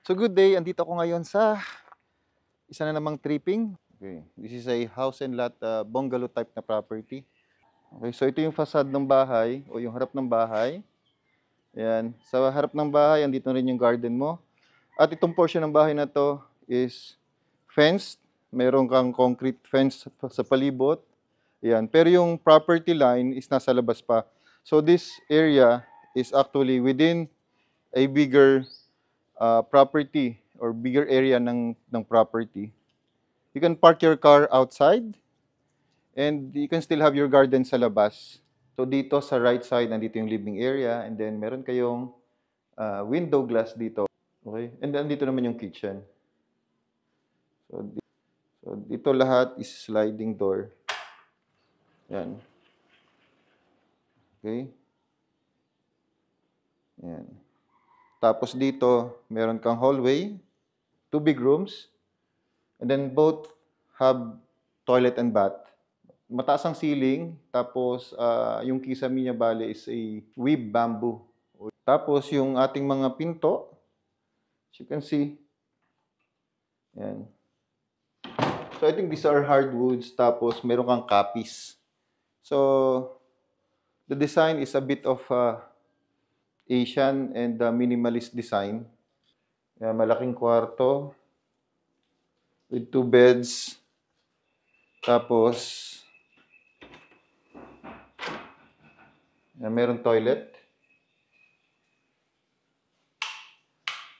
So good day, andito ako ngayon sa isa na namang tripping. Okay. This is a house and lot bungalow type na property. Okay, so ito yung facade ng bahay o yung harap ng bahay. Ayan. Sa harap ng bahay, andito rin yung garden mo. At itong portion ng bahay na to is fenced. Meron kang concrete fence sa palibot. Ayan. Pero yung property line is nasa labas pa. So this area is actually within a bigger property or bigger area ng property. You can park your car outside and you can still have your garden sa labas. So dito sa right side, nandito yung living area and then meron kayong window glass dito. Okay? And then dito naman yung kitchen. So dito lahat is sliding door. Yan. Okay? Yan. Tapos dito, meron kang hallway, 2 big rooms, and then both have toilet and bath. Mataas ang ceiling, tapos yung kisame niya bale is a weave bamboo. Tapos yung ating mga pinto, as you can see, yan. So I think these are hardwoods, tapos meron kang kapis. So the design is a bit of Asian and minimalist design. Yan, malaking kwarto with 2 beds. Tapos yan, meron toilet.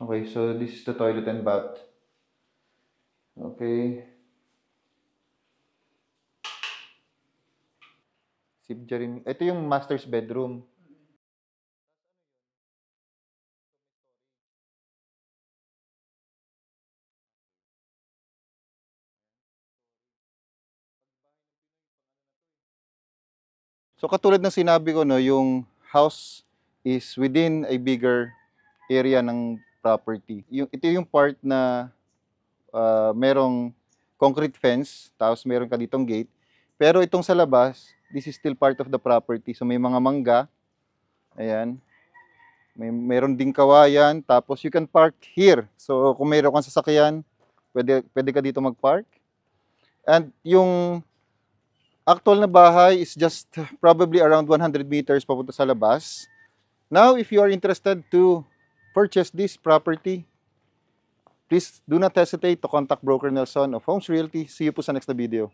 Okay, so this is the toilet and bath. Okay. Ito yung master's bedroom. So katulad ng sinabi ko, no, yung house is within a bigger area ng property. Ito yung part na merong concrete fence, tapos meron ka ditong gate. Pero itong sa labas, this is still part of the property. So may mga mangga, ayan. Meron ding kawayan, tapos you can park here. So kung meron kang sasakyan, pwede ka dito mag-park. And yung actual na bahay is just probably around 100 meters papunta sa labas. Now, if you are interested to purchase this property, please do not hesitate to contact Broker Nelson of Homes Realty. See you po sa next na video.